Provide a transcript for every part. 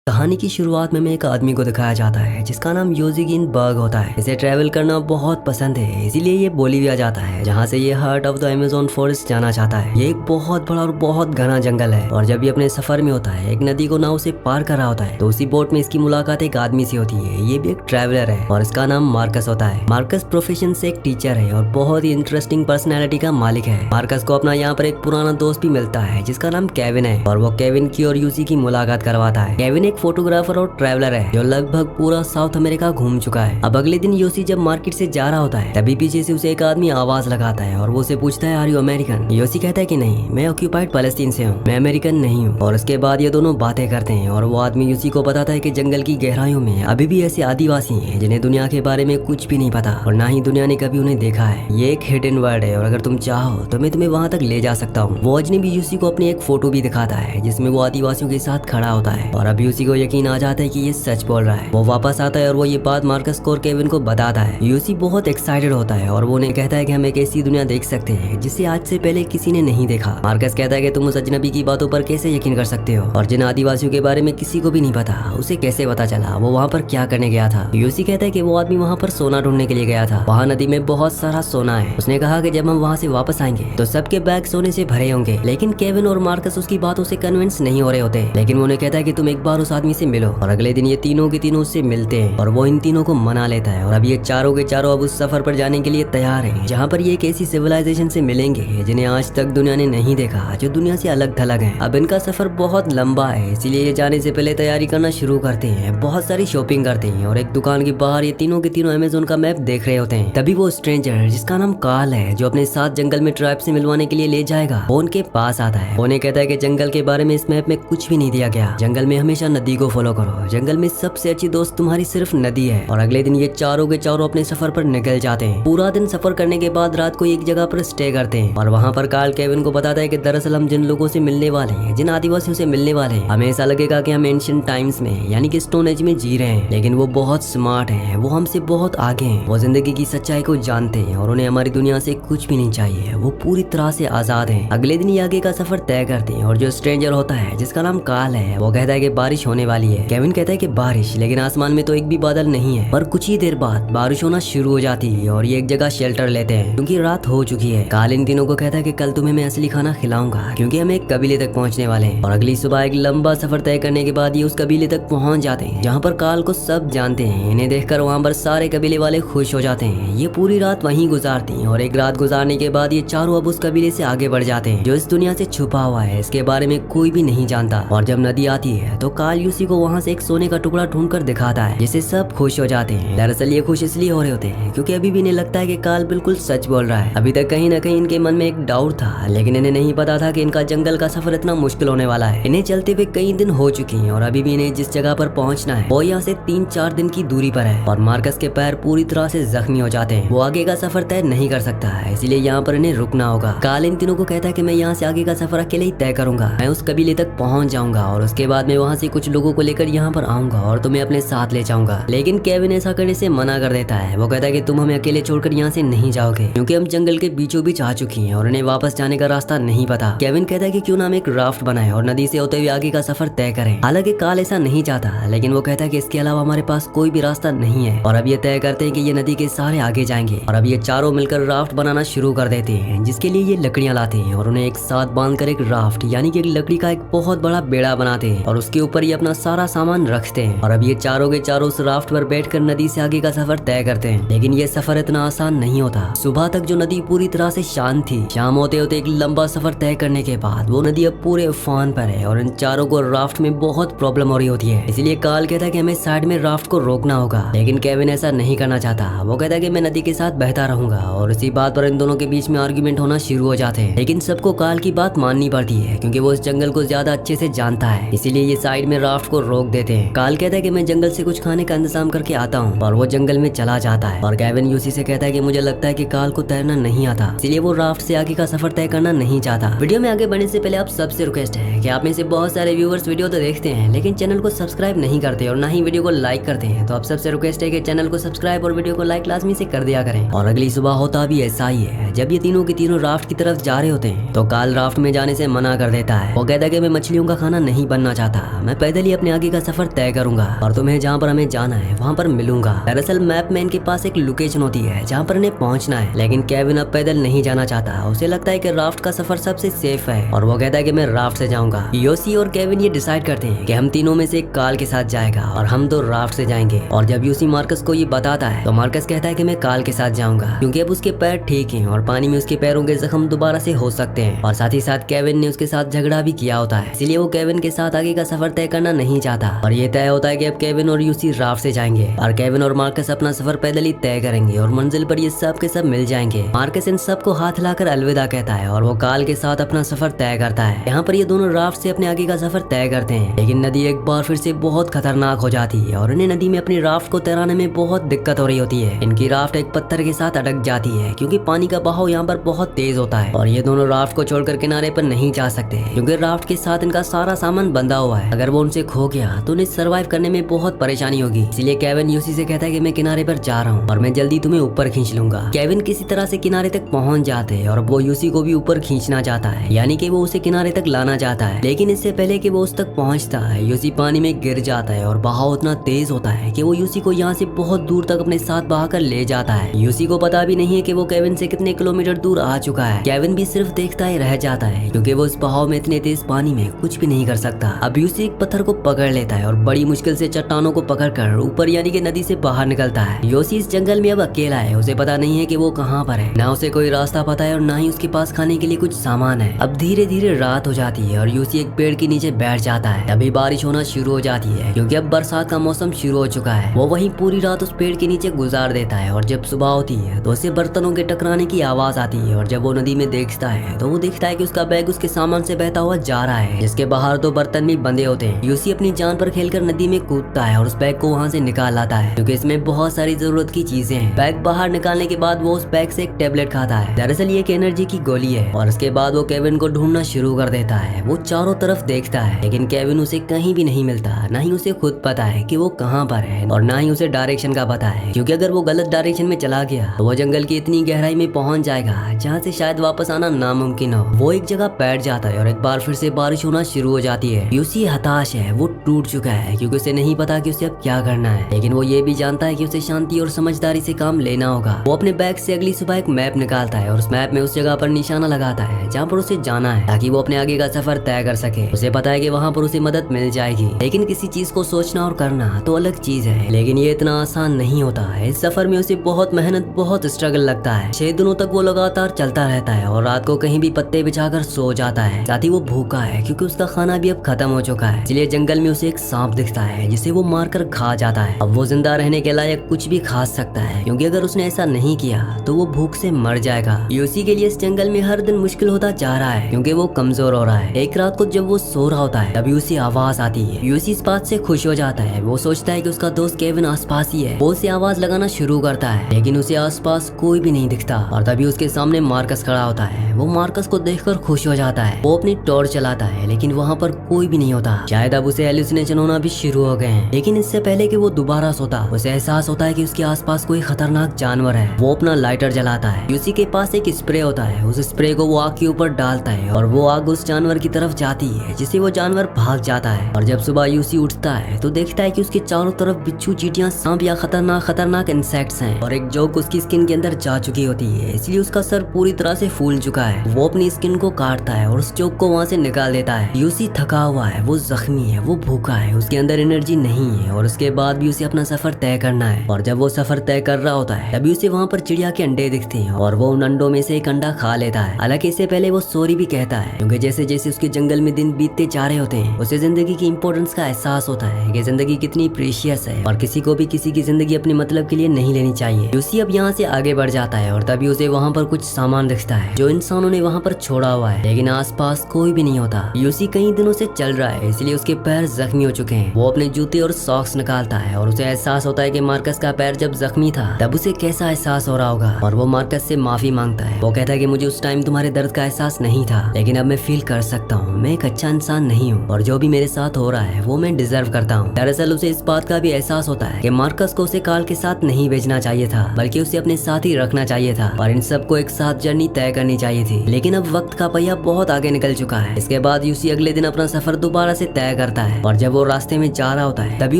कहानी की शुरुआत में एक आदमी को दिखाया जाता है जिसका नाम योजी गिनबर्ग होता है। इसे ट्रैवल करना बहुत पसंद है, इसीलिए ये बोलीविया जाता है जहाँ से ये heart of the Amazon forest जाना चाहता है। ये एक बहुत बड़ा और बहुत घना जंगल है और जब ये अपने सफर में होता है एक नदी को नाव से पार कर रहा होता है तो उसी बोट में इसकी मुलाकात एक आदमी से होती है। ये भी एक ट्रैवलर है और इसका नाम मार्कस होता है। मार्कस प्रोफेशन से एक टीचर है और बहुत ही इंटरेस्टिंग पर्सनैलिटी का मालिक है। मार्कस को अपना यहाँ पर एक पुराना दोस्त भी मिलता है जिसका नाम केविन है और वो केविन की और यूसी की मुलाकात करवाता है। केविन एक फोटोग्राफर और ट्रैवलर है जो लगभग पूरा साउथ अमेरिका घूम चुका है। अब अगले दिन योसी जब मार्केट से जा रहा होता है तभी पीछे से उसे एक आदमी आवाज लगाता है और वो उसे पूछता है, आर यू अमेरिकन? योसी कहता है कि नहीं, मैं ऑक्यूपाइड पैलेस्टीन से हूँ, मैं अमेरिकन नहीं हूँ। और उसके बाद ये दोनों बातें करते हैं और वो आदमी योसी को बताता है कि जंगल की गहराइयों में अभी भी ऐसे आदिवासी हैं जिन्हें दुनिया के बारे में कुछ भी नहीं पता और ना ही दुनिया ने कभी उन्हें देखा है। ये एक हिडन वर्ल्ड है और अगर तुम चाहो तो मैं तुम्हें वहाँ तक ले जा सकता हूँ। वो अजनबी यूसी को अपनी एक फोटो भी दिखाता है जिसमें वो आदिवासियों के साथ खड़ा होता है और अब यूसी को यकीन आ जाता है कि ये सच बोल रहा है। वो वापस आता है और वो ये बात मार्कस को और केविन को बताता है। यूसी बहुत एक्साइटेड होता है और वो उन्हें कहता है कि हम एक ऐसी दुनिया देख सकते हैं जिसे आज से पहले किसी ने नहीं देखा। मार्कस कहता है कि तुम उस अजनबी की बातों पर कैसे यकीन कर सकते हो और जिन आदिवासियों के बारे में किसी को भी नहीं पता उसे कैसे पता चला, वो वहाँ पर क्या करने गया था। यूसी कहता है कि वो आदमी वहाँ पर सोना ढूंढने के लिए गया था, वहाँ नदी में बहुत सारा सोना है। उसने कहा कि जब हम वहाँ से वापस आएंगे तो सबके बैग सोने से भरे होंगे। लेकिन केविन और मार्कस उसकी बातों से कन्विंस नहीं हो रहे होते। लेकिन वो उन्हें कहता है कि तुम एक बार उस आदमी से मिलो और अगले दिन ये तीनों के तीनों उससे मिलते हैं और वो इन तीनों को मना लेता है और अब ये चारों के चारों अब उस सफर पर जाने के लिए तैयार हैं जहाँ पर ये एक ऐसी सिविलाइजेशन से मिलेंगे जिन्हें आज तक दुनिया ने नहीं देखा, जो दुनिया से अलग थलग है। अब इनका सफर बहुत लंबा है, इसीलिए ये जाने से पहले तैयारी करना शुरू करते हैं, बहुत सारी शॉपिंग करते हैं और एक दुकान के बाहर ये तीनों के तीनों अमेज़न का मैप देख रहे होते हैं। तभी वो स्ट्रेंजर जिसका नाम कार्ल है जो अपने साथ जंगल में ट्राइब से मिलवाने के लिए ले जाएगा, वो उनके पास आता है। वो उन्हें कहता है कि जंगल के बारे में इस मैप में कुछ भी नहीं दिया गया, जंगल में हमेशा नदी को फॉलो करो, जंगल में सबसे अच्छी दोस्त तुम्हारी सिर्फ नदी है। और अगले दिन ये चारों के चारों अपने सफर पर निकल जाते हैं। पूरा दिन सफर करने के बाद रात को एक जगह पर स्टे करते हैं और वहाँ पर कार्ल केविन को बताता है कि दरअसल हम जिन लोगों से मिलने वाले हैं, जिन आदिवासियों से मिलने वाले हैं, हमें ऐसा लगेगा कि हम एंशिएंट टाइम्स में यानी कि स्टोन एज में जी रहे हैं, लेकिन वो बहुत स्मार्ट हैं, वो हमसे बहुत आगे हैं, वो जिंदगी की सच्चाई को जानते हैं और उन्हें हमारी दुनिया से कुछ भी नहीं चाहिए, वो पूरी तरह से आजाद हैं। अगले दिन ये आगे का सफर तय करते हैं और जो स्ट्रेंजर होता है जिसका नाम कार्ल है वो कहता है कि बारिश होने वाली है। केविन कहता है कि बारिश, लेकिन आसमान में तो एक भी बादल नहीं है। पर कुछ ही देर बाद बारिश होना शुरू हो जाती है और ये एक जगह शेल्टर लेते हैं क्योंकि रात हो चुकी है। कार्ल इन तीनों को कहता है कि कल तुम्हें मैं असली खाना खिलाऊंगा क्योंकि हम एक कबीले तक पहुंचने वाले हैं। और अगली सुबह एक लंबा सफर तय करने के बाद ये उस कबीले तक पहुंच जाते हैं जहाँ पर कार्ल को सब जानते हैं। इन्हें देखकर वहाँ पर सारे कबीले वाले खुश हो जाते हैं। ये पूरी रात वहीं गुजारती हैं और एक रात गुजारने के बाद ये चारों अब उस कबीले से आगे बढ़ जाते हैं जो इस दुनिया से छुपा हुआ है, इसके बारे में कोई भी नहीं जानता। और जब नदी आती है तो कार्ल यूसी को वहाँ से एक सोने का टुकड़ा ढूंढकर दिखाता है जिससे सब खुश हो जाते हैं। दरअसल ये खुश इसलिए हो रहे होते हैं क्योंकि अभी भी इन्हें लगता है कि कार्ल बिल्कुल सच बोल रहा है। अभी तक कहीं न कहीं इनके मन में एक डाउट था, लेकिन इन्हें नहीं पता था कि इनका जंगल का सफर इतना मुश्किल होने वाला है। इन्हें चलते हुए कई दिन हो चुके हैं और अभी भी इन्हें जिस जगह पर पहुंचना है वो यहाँ से 3-4 दिन की दूरी पर है। और मार्कस के पैर पूरी तरह से जख्मी हो जाते हैं, वो आगे का सफर तय नहीं कर सकता है, इसीलिए यहाँ पर इन्हें रुकना होगा। कार्ल इन तीनों को कहता है कि मैं यहाँ से आगे का सफर अकेले ही तय करूंगा, मैं उस कबीले तक पहुंच जाऊंगा और उसके बाद मैं वहाँ से कुछ लोगों को लेकर यहाँ पर आऊंगा और तुम्हें अपने साथ ले जाऊंगा। लेकिन केविन ऐसा करने से मना कर देता है। वो कहता है कि तुम हमें अकेले छोड़कर यहाँ से नहीं जाओगे क्योंकि हम जंगल के बीचों बीच आ चुकी हैं और इन्हें वापस जाने का रास्ता नहीं पता। केविन कहता है कि क्यों ना हम एक राफ्ट बनाए और नदी से होते हुए आगे का सफर तय करें। हालांकि कार्ल ऐसा नहीं चाहता, लेकिन वो कहता है कि इसके अलावा हमारे पास कोई भी रास्ता नहीं है। और अब ये तय करते हैं कि ये नदी के सारे आगे जाएंगे और अब ये चारों मिलकर राफ्ट बनाना शुरू कर देते हैं जिसके लिए ये लकड़ियां लाते हैं और उन्हें एक साथ बांधकर एक राफ्ट यानी कि एक लकड़ी का एक बहुत बड़ा बेड़ा बनाते हैं और उसके ऊपर ये अपना सारा सामान रखते हैं। और अब ये चारों के चारों उस राफ्ट पर बैठकर नदी से आगे का सफर तय करते हैं। लेकिन ये सफर इतना आसान नहीं होता। सुबह तक जो नदी पूरी तरह से शांत थी, शाम होते होते एक लंबा सफर तय करने के बाद वो नदी अब पूरे उफान पर है और इन चारों को राफ्ट में बहुत प्रॉब्लम हो रही होती है। इसलिए कार्ल कहता है कि हमें साइड में राफ्ट को रोकना होगा, लेकिन केविन ऐसा नहीं करना चाहता। वो कहता है कि मैं नदी के साथ बहता रहूंगा और इसी बात पर इन दोनों के बीच में आर्गुमेंट होना शुरू हो जाते हैं। लेकिन सबको कार्ल की बात माननी पड़ती है क्योंकि वो इस जंगल को ज्यादा अच्छे से जानता है, इसीलिए ये साइड में राफ्ट को रोक देते हैं। कार्ल कहता है कि मैं जंगल से कुछ खाने का इंतजाम करके आता हूँ और वो जंगल में चला जाता है। और केविन यूसी से कहता है कि मुझे लगता है कि कार्ल को तैरना नहीं आता, इसलिए वो राफ्ट से आगे का सफर तय करना नहीं चाहता। वीडियो में आगे बढ़ने से पहले आप सबसे रिक्वेस्ट है कि आप में से बहुत सारे व्यूअर्स वीडियो तो देखते हैं लेकिन चैनल को सब्सक्राइब नहीं करते और ना ही वीडियो को लाइक करते हैं, तो आप सबसे रिक्वेस्ट है कि चैनल को सब्सक्राइब और वीडियो को लाइक लाजमी से कर दिया करें। और अगली सुबह होता भी ऐसा ही है। जब ये तीनों के तीनों राफ्ट की तरफ जा रहे होते हैं तो कार्ल राफ्ट में जाने से मना कर देता है। वो कहता है कि मैं मछलियों का खाना नहीं बनना चाहता, मैं पैदल पैदल ही अपने आगे का सफर तय करूंगा और तुम्हें जहाँ पर हमें जाना है वहाँ पर मिलूंगा। दरअसल मैप में इनके पास एक लोकेशन होती है जहाँ पर इन्हें पहुँचना है, लेकिन केविन अब पैदल नहीं जाना चाहता। उसे लगता है कि राफ्ट का सफर सबसे सेफ है और वो कहता है कि मैं राफ्ट से जाऊंगा। यूसी और केविन ये डिसाइड करते हैं कि हम तीनों में से एक कार्ल के साथ जाएगा और हम दो राफ्ट से जाएंगे। और जब यूसी मार्कस को ये बताता है तो मार्कस कहता है कि मैं कार्ल के साथ जाऊंगा क्योंकि अब उसके पैर ठीक हैं और पानी में उसके पैरों के जख्म दोबारा से हो सकते हैं। और साथ ही साथ केविन ने उसके साथ झगड़ा भी किया होता है, इसलिए वो केविन के साथ आगे का सफर तय करना नहीं चाहता। और ये तय होता है कि अब केविन और यूसी राफ्ट से जाएंगे और केविन और मार्कस अपना सफर पैदल ही तय करेंगे और मंजिल पर ये सब के सब मिल जाएंगे। मार्कस इन सबको हाथ हिलाकर अलविदा कहता है और वो कार्ल के साथ अपना सफर तय करता है। यहाँ पर ये दोनों राफ्ट से अपने आगे का सफर तय करते हैं, लेकिन नदी एक बार फिर से बहुत खतरनाक हो जाती है और इन्हें नदी में अपनी राफ्ट को तैराने में बहुत दिक्कत हो रही होती है। इनकी राफ्ट एक पत्थर के साथ अटक जाती है क्योंकि पानी का बहाव यहाँ पर बहुत तेज होता है और ये दोनों राफ्ट को छोड़कर किनारे पर नहीं जा सकते क्योंकि राफ्ट के साथ इनका सारा सामान बंधा हुआ है। अगर वो उनसे खो गया तो उन्हें सर्वाइव करने में बहुत परेशानी होगी। इसलिए केविन यूसी से कहता है कि मैं किनारे पर जा रहा हूँ और मैं जल्दी तुम्हें ऊपर खींच लूंगा। केविन किसी तरह से किनारे तक पहुंच जाते हैं और वो यूसी को भी ऊपर खींचना चाहता है, यानी कि वो उसे किनारे तक लाना चाहता है। लेकिन इससे पहले कि वो उस तक पहुंचता है यूसी पानी में गिर जाता है और बहाव उतना तेज होता है कि वो यूसी को यहाँ से बहुत दूर तक अपने साथ बहाकर ले जाता है। यूसी को पता भी नहीं है कि वो केविन से कितने किलोमीटर दूर आ चुका है। केविन भी सिर्फ देखता ही रह जाता है क्योंकि वो इस बहाव में इतने तेज पानी में कुछ भी नहीं कर सकता। अब यूसी एक पत्थर को पकड़ लेता है और बड़ी मुश्किल से चट्टानों को पकड़कर ऊपर यानी कि नदी से बाहर निकलता है। यूसी इस जंगल में अब अकेला है, उसे पता नहीं है कि वो कहाँ पर है, ना उसे कोई रास्ता पता है और ना ही उसके पास खाने के लिए कुछ सामान है। अब धीरे धीरे रात हो जाती है और यूसी एक पेड़ के नीचे बैठ जाता है। अभी बारिश होना शुरू हो जाती है क्योंकि अब बरसात का मौसम शुरू हो चुका है। वो वहीं पूरी रात उस पेड़ के नीचे गुजार देता है और जब सुबह होती है तो उसे बर्तनों के टकराने की आवाज आती है और जब वो नदी में देखता है तो वो देखता है कि उसका बैग उसके सामान से बहता हुआ जा रहा है, जिसके बाहर दो बर्तन भी बंधे होते हैं। यूसी अपनी जान पर खेलकर नदी में कूदता है और उस बैग को वहाँ से निकाल लाता है क्योंकि इसमें बहुत सारी जरूरत की चीजें हैं। बैग बाहर निकालने के बाद वो उस बैग से एक टेबलेट खाता है। दरअसल ये एक एनर्जी की गोली है। और उसके बाद वो केविन को ढूंढना शुरू कर देता है। वो चारों तरफ देखता है लेकिन केविन उसे कहीं भी नहीं मिलता, ना ही उसे खुद पता है कि वो कहाँ पर है और ना ही उसे डायरेक्शन का पता है, क्योंकि अगर वो गलत डायरेक्शन में चला गया तो वो जंगल की इतनी गहराई में पहुंच जाएगा जहाँ से शायद वापस आना नामुमकिन हो। वो एक जगह बैठ जाता है और एक बार फिर से बारिश होना शुरू हो जाती है। यूसी हताश है, वो टूट चुका है क्योंकि उसे नहीं पता कि उसे अब क्या करना है, लेकिन वो ये भी जानता है कि उसे शांति और समझदारी से काम लेना होगा। वो अपने बैग से अगली सुबह एक मैप निकालता है और उस मैप में उस जगह पर निशाना लगाता है जहाँ पर उसे जाना है ताकि वो अपने आगे का सफर तय कर सके। उसे पता है कि वहाँ पर उसे मदद मिल जाएगी, लेकिन किसी चीज को सोचना और करना तो अलग चीज है। लेकिन ये इतना आसान नहीं होता है। इस सफर में उसे बहुत मेहनत, बहुत स्ट्रगल लगता है। 6 दिनों तक वो लगातार चलता रहता है और रात को कहीं भी पत्ते बिछाकर सो जाता है। साथ ही वो भूखा है क्योंकि उसका खाना भी अब खत्म हो चुका है। इसलिए जंगल में उसे एक सांप दिखता है जिसे वो मारकर खा जाता है। अब वो जिंदा रहने के लायक कुछ भी खा सकता है क्योंकि अगर उसने ऐसा नहीं किया तो वो भूख से मर जाएगा। यूसी के लिए इस जंगल में हर दिन मुश्किल होता जा रहा है क्योंकि वो कमजोर हो रहा है। एक रात को जब वो सो रहा होता है तब यूसी आवाज आती है। यूसी इस बात से खुश हो जाता है। वो सोचता है कि उसका दोस्त केविन आसपास ही है। वो उसे आवाज लगाना शुरू करता है लेकिन उसे आसपास कोई भी नहीं दिखता और तभी उसके सामने मार्कस खड़ा होता है। वो मार्कस को देखकर खुश हो जाता है। वो अपनी टॉर्च चलाता है लेकिन वहाँ पर कोई भी नहीं होता। शायद अब उसे हेलुसिनेशन होना भी शुरू हो गए हैं। लेकिन इससे पहले कि वो दोबारा सोता उसे एहसास होता है कि उसके आसपास कोई खतरनाक जानवर है। वो अपना लाइटर जलाता है। यूसी के पास एक स्प्रे होता है। उस स्प्रे को वो आग के ऊपर डालता है और वो आग उस जानवर की तरफ जाती है जिससे वो जानवर भाग जाता है। और जब सुबह यूसी उठता है तो देखता है कि उसके चारों तरफ बिच्छू, चींटियां, सांप या खतरनाक इंसेक्ट्स हैं और एक जोक उसकी स्किन के अंदर जा चुकी होती है, इसलिए उसका सर पूरी तरह से फूल चुका है। वो अपनी स्किन को काटता है और उस जोक को वहाँ से निकाल देता है। यूसी थका हुआ है, वो जख्मी है, वो भूखा है, उसके अंदर एनर्जी नहीं है और उसके बाद भी उसे अपना सफर तय करना है। और जब वो सफर तय कर रहा होता है तभी उसे वहाँ पर चिड़िया के अंडे दिखते हैं और वो उन अंडों में से एक अंडा खा लेता है। हालांकि इससे पहले वो सॉरी भी कहता है क्योंकि जैसे जैसे उसके जंगल में दिन बीतते जा रहे होते हैं उसे जिंदगी की इंपॉर्टेंस का एहसास होता है कि जिंदगी कितनी प्रीशियस है और किसी को भी किसी की जिंदगी अपने मतलब के लिए नहीं लेनी चाहिए। यूसी अब यहाँ से आगे बढ़ जाता है और तभी उसे वहाँ पर कुछ सामान दिखता है जो इंसानों ने वहाँ पर छोड़ा हुआ है, लेकिन आसपास कोई भी नहीं होता। यूसी कई दिनों से चल रहा है इसलिए उसके पैर जख्मी हो चुके हैं। वो अपने जूते और सॉक्स निकालता है और उसे एहसास होता है कि मार्कस का पैर जब जख्मी था तब उसे कैसा एहसास हो रहा होगा और वो मार्कस से माफी मांगता है। वो कहता है कि मुझे उस टाइम तुम्हारे दर्द का एहसास नहीं था, लेकिन अब मैं फील कर सकता हूँ। मैं एक अच्छा इंसान नहीं हूँ और जो भी मेरे साथ हो रहा है वो मैं डिजर्व करता हूँ। दरअसल उसे इस बात का भी एहसास होता है कि मार्कस को उसे कार्ल के साथ नहीं भेजना चाहिए था, बल्कि उसे अपने साथ ही रखना चाहिए था और इन सबको एक साथ जर्नी तय करनी चाहिए थी। लेकिन अब वक्त का पहिया बहुत आगे निकल चुका है। इसके बाद यूसी अगले दिन अपना सफर दोबारा से तय करता है और जब वो रास्ते में जा रहा होता है तभी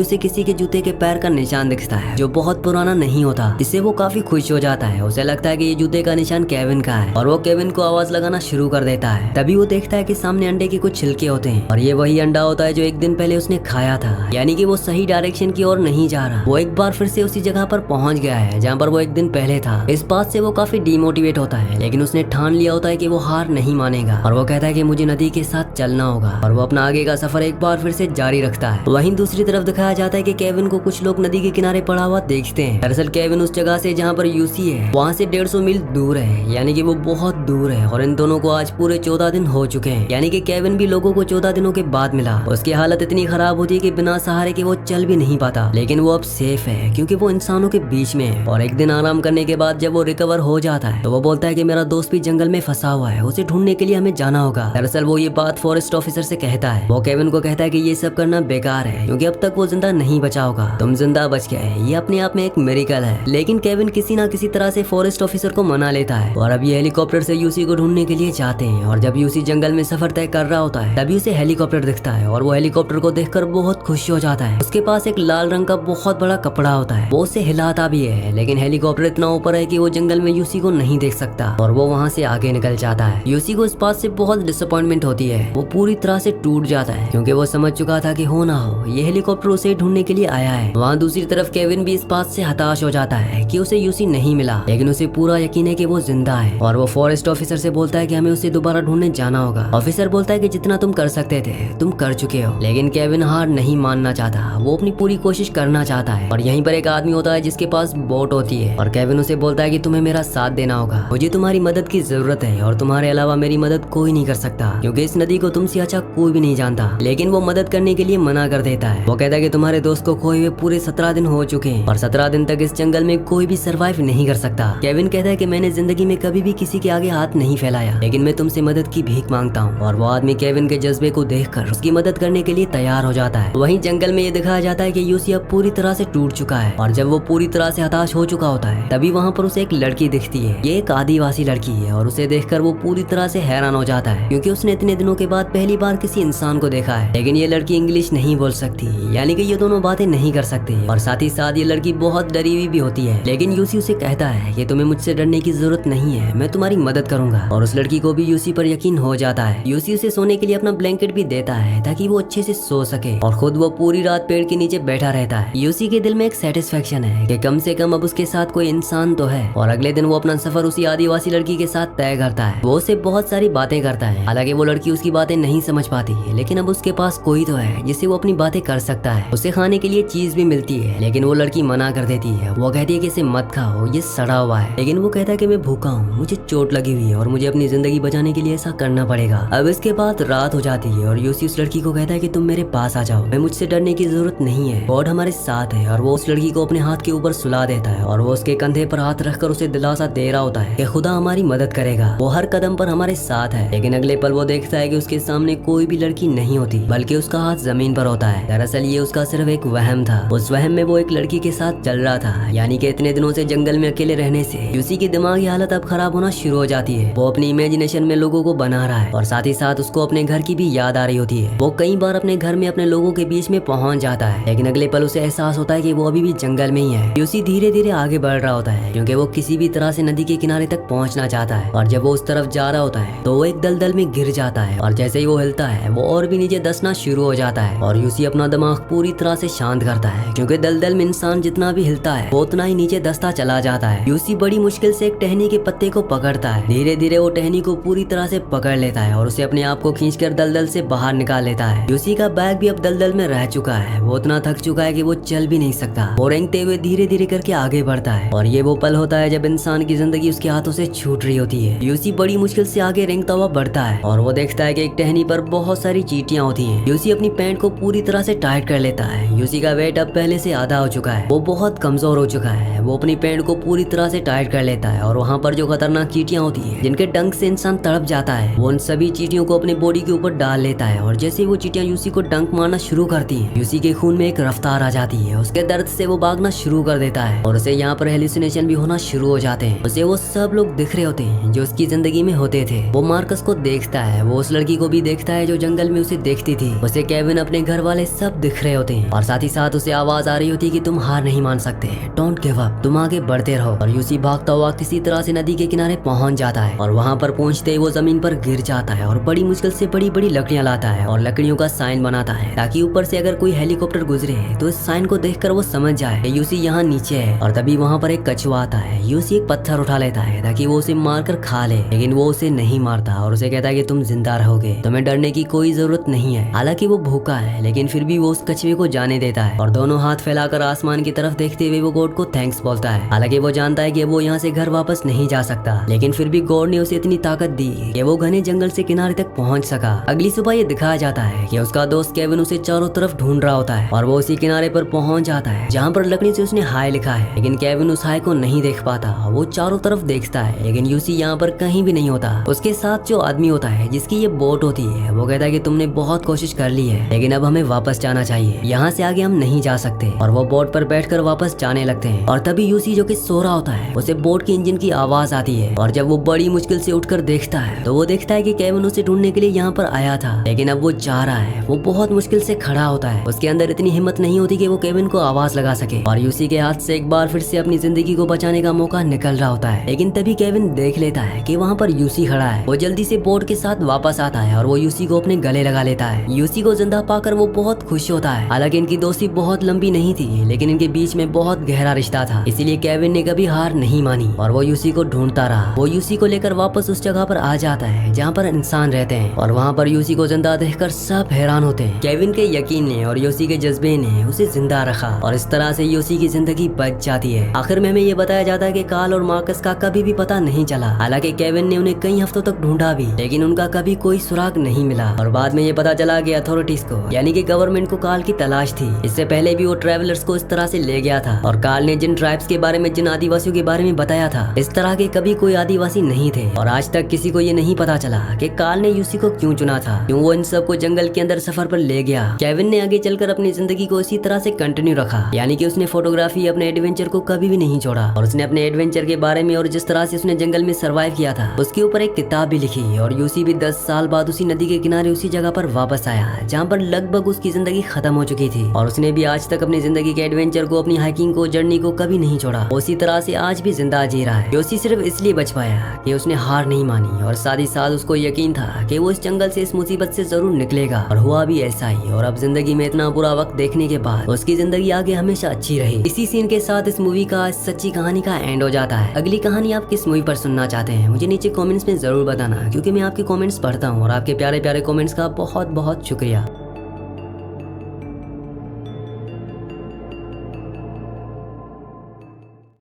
उसे किसी के जूते के पैर का निशान दिखता है जो बहुत पुराना नहीं होता। इससे वो काफी खुश हो जाता है। उसे लगता है कि ये जूते का निशान केविन का है और वो केविन को आवाज लगाना शुरू कर देता है। तभी वो देखता है कि सामने अंडे के कुछ छिलके होते हैं और ये वही अंडा होता है जो एक दिन पहले उसने खाया था, यानी कि वो सही डायरेक्शन की ओर नहीं जा रहा। वो एक बार फिर से उसी जगह पर पहुंच गया है जहाँ पर वो एक दिन पहले था। इस बात से वो काफी डिमोटिवेट होता है, लेकिन उसने ठान लिया होता है कि वो हार नहीं मानेगा और वो कहता है कि मुझे नदी के साथ चलना होगा और वो अपना आगे का सफर एक बार फिर से जारी रखता है। वहीं दूसरी तरफ दिखाया जाता है कि केविन को कुछ लोग नदी के किनारे पड़ा हुआ देखते हैं। दरअसल केविन उस जगह से जहाँ पर यूसी है वहाँ से 150 मील दूर है, यानी कि वो बहुत दूर है और इन दोनों को आज पूरे 14 दिन हो चुके हैं, यानी कि केविन भी लोगों को 14 दिनों के बाद मिला। उसकी हालत इतनी खराब होती है कि बिना सहारे के वो चल भी नहीं पाता, लेकिन वो अब सेफ है क्योंकि वो इंसानों के बीच में है। और एक दिन आराम करने के बाद जब वो रिकवर हो जाता है तो वो बोलता है कि मेरा दोस्त भी जंगल में फंसा हुआ है, उसे ढूंढने के लिए हमें जाना होगा। दरअसल वो ये बात फॉरेस्ट ऑफिसर से कहता है। वो केविन को कहता है कि ये सब करना बेकार है क्योंकि अब तक वो जिंदा नहीं बचा होगा, तुम जिंदा बच गए, ये अपने आप में एक मिरेकल है। लेकिन केविन किसी ना किसी तरह से फॉरेस्ट ऑफिसर को मना लेता है और अब ये हेलीकॉप्टर से यूसी को ढूंढने के लिए जाते हैं। और जब यूसी जंगल में सफर तय कर रहा होता है तभी उसे हेलीकॉप्टर दिखता है और वो हेलीकॉप्टर को देखकर बहुत खुश हो जाता है। उसके पास एक लाल रंग का बहुत बड़ा कपड़ा होता है, वो उसे हिलाता भी है, लेकिन हेलीकॉप्टर इतना ऊपर है कि वो जंगल में यूसी को नहीं देख सकता और वो वहाँ से आगे निकल जाता है। यूसी को इस बात से बहुत डिसअपॉइंटमेंट होती है, वो पूरी तरह से टूट जाता है क्योंकि वो समझ चुका था कि हो ना हो ये हेलीकॉप्टर उसे ढूंढने के लिए आया है। वहाँ दूसरी तरफ केविन भी इस बात से हताश हो जाता है कि उसे यूसी नहीं मिला, लेकिन उसे पूरा यकीन है कि वो जिंदा है और वो फॉरेस्ट ऑफिसर से बोलता है कि हमें उसे दोबारा ढूंढने जाना होगा। ऑफिसर बोलता है कि जितना तुम कर सकते थे तुम कर चुके हो, लेकिन केविन हार नहीं मानना चाहता, वो अपनी पूरी कोशिश करना चाहता है। और यहीं पर एक आदमी होता है जिसके पास बोट होती है और केविन उसे बोलता है कि तुम्हें मेरा साथ देना होगा, मुझे तुम्हारी मदद की जरूरत है और तुम्हारे अलावा मेरी मदद कोई नहीं कर सकता क्योंकि इस नदी को तुमसे अच्छा कोई भी नहीं जानता। लेकिन वो मदद करने के लिए मना कर देता है। वो कहता है कि तुम्हारे दोस्त को खोए हुए पूरे 17 दिन हो चुके हैं और 17 दिन तक इस जंगल में कोई भी सरवाइव नहीं कर सकता। केविन कहता है कि मैंने जिंदगी में कभी भी किसी के आगे हाथ नहीं फैलाया, लेकिन मैं तुमसे मदद की भीख मांगता हूँ। और वो आदमी केविन के जज्बे को देखकर उसकी मदद करने के लिए तैयार हो जाता है। वहीं जंगल में ये दिखाया जाता है कि यूसी अब पूरी तरह से टूट चुका है और जब वो पूरी तरह से हताश हो चुका होता है तभी वहाँ पर उसे एक लड़की दिखती है। ये एक आदिवासी लड़की है और उसे देखकर वो पूरी तरह से हैरान हो जाता है क्योंकि उसने इतने दिनों के बाद पहली बार किसी इंसान को देखा है। लेकिन ये लड़की इंग्लिश नहीं बोल सकती, यानी कि ये दोनों बातें नहीं कर सकती और साथ ही साथ ये लड़की बहुत डरी हुई भी होती है। लेकिन यूसी उसे कहता है कि तुम्हें मुझसे डरने की जरूरत नहीं है, मैं तुम्हारी मदद करूंगा। और उस लड़की को भी यूसी पर यकीन हो जाता है। यूसी उसे सोने के लिए अपना ब्लैंकेट भी देता है ताकि वो अच्छे से सो सके और खुद वो पूरी रात पेड़ के नीचे बैठा रहता है। यूसी के दिल में एक सेटिस्फेक्शन है कि कम से कम अब उसके साथ कोई इंसान तो है। और अगले दिन वो अपना सफर उसी आदिवासी लड़की के साथ तय करता है। वो उससे बहुत सारी बातें करता है, हालांकि वो लड़की उसकी बातें नहीं समझ पाती है, लेकिन अब उसके पास कोई तो है जिससे वो अपनी बातें कर सकता है। उसे खाने के लिए चीज भी मिलती है, लेकिन वो लड़की मना कर देती है। वो कहती है कि इसे मत खाओ, ये सड़ा हुआ है। लेकिन वो कहता है कि मैं भूखा हूँ, मुझे चोट लगी हुई है और मुझे अपनी जिंदगी बचाने के लिए ऐसा करना पड़ेगा। अब इसके बाद रात हो जाती है और यूसी उस लड़की को कहता है कि तुम मेरे पास आ जाओ, मैं मुझसे डरने की जरूरत नहीं है, गॉड हमारे साथ है। और वो उस लड़की को अपने हाथ के ऊपर सुला देता है और वो उसके कंधे पर हाथ रखकर उसे दिलासा दे रहा होता है कि खुदा हमारी मदद करेगा, वो हर कदम पर हमारे साथ है। लेकिन अगले पल वो देखता है कि उसके सामने कोई भी लड़की नहीं होती, बल्कि उसका हाथ जमीन पर होता है। दरअसल ये उसका सिर्फ एक वहम था। उस वहम में वो एक लड़की के साथ चल रहा था, यानी कि इतने दिनों से जंगल में अकेले रहने से यूसी की दिमागी हालत अब खराब होना शुरू हो जाती है। वो अपनी इमेजिनेशन में लोगों को बना रहा है और साथ ही साथ उसको अपने घर की भी याद आ रही होती है। वो कई बार अपने घर में अपने लोगों के बीच में पहुंच जाता है, लेकिन अगले पल उसे एहसास होता है कि वो अभी भी जंगल में ही है। यूसी धीरे धीरे आगे बढ़ रहा होता है क्योंकि वो किसी भी तरह से नदी के किनारे तक पहुंचना चाहता है। और जब वो उस तरफ जा रहा होता है तो वो एक दलदल में गिर जाता है और जैसे ही वो हिलता है वो और भी नीचे धंसना शुरू हो जाता है। और यूसी अपना दिमाग पूरी तरह से शांत करता है क्योंकि दलदल में इंसान जितना भी हिलता है वो उतना ही नीचे धंसता चला जाता है। यूसी बड़ी मुश्किल से एक टहनी के पत्ते को पकड़ता है। धीरे धीरे वो टहनी को पूरी तरह से पकड़ लेता है और उसे अपने आप को खींचकर दलदल से बाहर निकाल लेता है। यूसी का बैग भी अब दलदल में रह चुका है, वो उतना थक चुका है कि वो चल भी नहीं सकता। वो रेंगते हुए धीरे धीरे करके आगे बढ़ता है और ये वो पल होता है जब इंसान की जिंदगी उसके हाथों से छूट रही होती है। यूसी बड़ी मुश्किल से आगे रेंगता हुआ बढ़ता है और वो देखता है कि एक टहनी पर बहुत सारी चींटियां होती हैं। यूसी अपनी पैंट को पूरी तरह से टाइट कर लेता है। यूसी का वेट अब पहले से आधा हो चुका है, वो बहुत कमजोर हो चुका है। वो अपनी पैंट को पूरी तरह से टाइट कर लेता है और वहाँ पर जो खतरनाक चींटियां होती हैं जिनके डंक से इंसान तड़प जाता है, वो उन सभी चींटियों को अपने बॉडी के ऊपर डाल लेता है। और जैसे वो चींटियां यूसी को डंक मारना शुरू करती हैं, यूसी के खून में एक रफ्तार आ जाती है। उसके दर्द से वो भागना शुरू कर देता है और उसे यहाँ पर हेलुसिनेशन भी होना शुरू हो जाते हैं। उसे वो सब लोग दिख रहे होते हैं जो उसकी जिंदगी में होते थे। वो मार्कस को देखता है, वो उस लड़की को भी देखता है जो जंगल में उसे देखती थी। ही उसे केविन अपने घर वाले सब दिख रहे होते हैं और साथ ही साथ उसे आवाज आ रही होती है कि तुम हार नहीं मान सकते, डोंट गिव अप, तुम आगे बढ़ते रहो। और यूसी भागता हुआ किसी तरह से नदी के किनारे पहुंच जाता है और वहाँ पर पहुंचते ही वो जमीन पर गिर जाता है और बड़ी मुश्किल से बड़ी बड़ी लकड़ियां लाता है और लकड़ियों का साइन बनाता है ताकि ऊपर से अगर कोई हेलीकॉप्टर गुजरे तो इस साइन को देखकर वो समझ जाए कि यूसी यहाँ नीचे है। और तभी वहाँ पर एक कछुआ आता है। यूसी एक पत्थर उठा लेता है ताकि वो उसे मारकर खा ले, लेकिन वो उसे नहीं मारता और उसे कहता है कि तुम जिंदा रहोगे, तुम्हें डरने की कोई जरूरत नहीं है। हालांकि वो भूखा है लेकिन फिर भी वो उस कछुए को जाने देता है और दोनों हाथ फैलाकर आसमान की तरफ देखते हुए वो गॉड को थैंक्स बोलता है। हालांकि वो जानता है कि वो यहाँ से घर वापस नहीं जा सकता, लेकिन फिर भी गॉड ने उसे इतनी ताकत दी कि वो घने जंगल से किनारे तक पहुँच सका। अगली सुबह ये दिखाया जाता है कि उसका दोस्त केविन उसे चारों तरफ ढूंढ रहा होता है और वो उसी किनारे पर पहुंच जाता है जहाँ पर लकड़ी से उसने हाय लिखा है, लेकिन केविन उस हाय को नहीं देख पाता। वो चारों तरफ देखता है लेकिन यूसी यहाँ पर कहीं भी नहीं होता। उसके साथ जो आदमी होता है जिसकी ये बोट होती है वो कहता है कि तुमने बहुत कोशिश कर ली है लेकिन अब हमें वापस जाना चाहिए, यहाँ से आगे हम नहीं जा सकते। और वो बोट पर बैठकर वापस जाने लगते हैं और तभी यूसी जो कि सो रहा होता है उसे बोट के इंजन की आवाज आती है और जब वो बड़ी मुश्किल से उठकर देखता है तो वो देखता है कि केविन उसे ढूंढने के लिए यहाँ पर आया था, लेकिन अब वो जा रहा है। वो बहुत मुश्किल से खड़ा होता है, उसके अंदर इतनी हिम्मत नहीं होती कि वो केविन को आवाज लगा सके और यूसी के हाथ से एक बार फिर से अपनी जिंदगी को बचाने का मौका निकल रहा होता है। लेकिन तभी केविन देख लेता है कि वहाँ पर यूसी खड़ा है। वो जल्दी से बोट के साथ वापस आता है और वो यूसी को अपने गले लगा लेता है। यूसी को जिंदा पाकर वो बहुत खुश होता है। हालांकि इनकी दोस्ती बहुत लंबी नहीं थी लेकिन इनके बीच में बहुत गहरा रिश्ता था, इसीलिए केविन ने कभी हार नहीं मानी और वो यूसी को ढूंढता रहा। वो यूसी को लेकर वापस उस जगह पर आ जाता है जहाँ पर इंसान रहते हैं और वहाँ पर यूसी को जिंदा देखकर सब हैरान होते हैं। केविन के यकीन ने और यूसी के जज्बे ने उसे जिंदा रखा और इस तरह से यूसी की जिंदगी बच जाती है। आखिर में हमें ये बताया जाता है कि कार्ल और मार्कस का कभी भी पता नहीं चला। हालांकि केविन ने उन्हें कई हफ्तों तक ढूंढा भी लेकिन उनका कभी कोई सुराग नहीं मिला और बाद में ये पता चला कि अथॉरिटीज को यानी कि गवर्नमेंट को कार्ल की तलाश थी। इससे पहले भी वो ट्रैवलर्स को इस तरह से ले गया था और कार्ल ने जिन ट्राइब्स के बारे में, जिन आदिवासियों के बारे में बताया था, इस तरह के कभी कोई आदिवासी नहीं थे और आज तक किसी को ये नहीं पता चला कि कार्ल ने यूसी को क्यों चुना था, क्यों वो इन सबको जंगल के अंदर सफर पर ले गया। केविन ने आगे चलकर अपनी जिंदगी को इसी तरह से कंटिन्यू रखा, यानी कि उसने फोटोग्राफी, अपने एडवेंचर को कभी भी नहीं छोड़ा और उसने अपने एडवेंचर के बारे में और जिस तरह से उसने जंगल में सर्वाइव किया था उसके ऊपर एक किताब भी लिखी। और यूसी भी 10 साल बाद उसी नदी के किनारे उसी जगह पर वापस आया जहाँ पर लगभग उसकी जिंदगी खत्म हो चुकी थी और उसने भी आज तक अपनी जिंदगी के एडवेंचर को, अपनी हाइकिंग को, जर्नी को कभी नहीं छोड़ा। उसी तरह से आज भी जिंदा जी रहा है। यूसी सिर्फ इसलिए बच पाया कि उसने हार नहीं मानी और साथ ही साथ उसको यकीन था कि वो इस जंगल से, इस मुसीबत से जरूर निकलेगा और हुआ भी ऐसा ही। और अब जिंदगी में इतना बुरा वक्त देखने के बाद उसकी जिंदगी आगे हमेशा अच्छी रही। इसी सीन के साथ इस मूवी का, इस सच्ची कहानी का एंड हो जाता है। अगली कहानी आप किस मूवी पर सुनना चाहते हैं मुझे नीचे कमेंट्स में जरूर बताना, क्योंकि मैं आपके कमेंट्स पढ़ता हूँ और आपके प्यारे प्यारे कमेंट्स का बहुत बहुत शुक्रिया।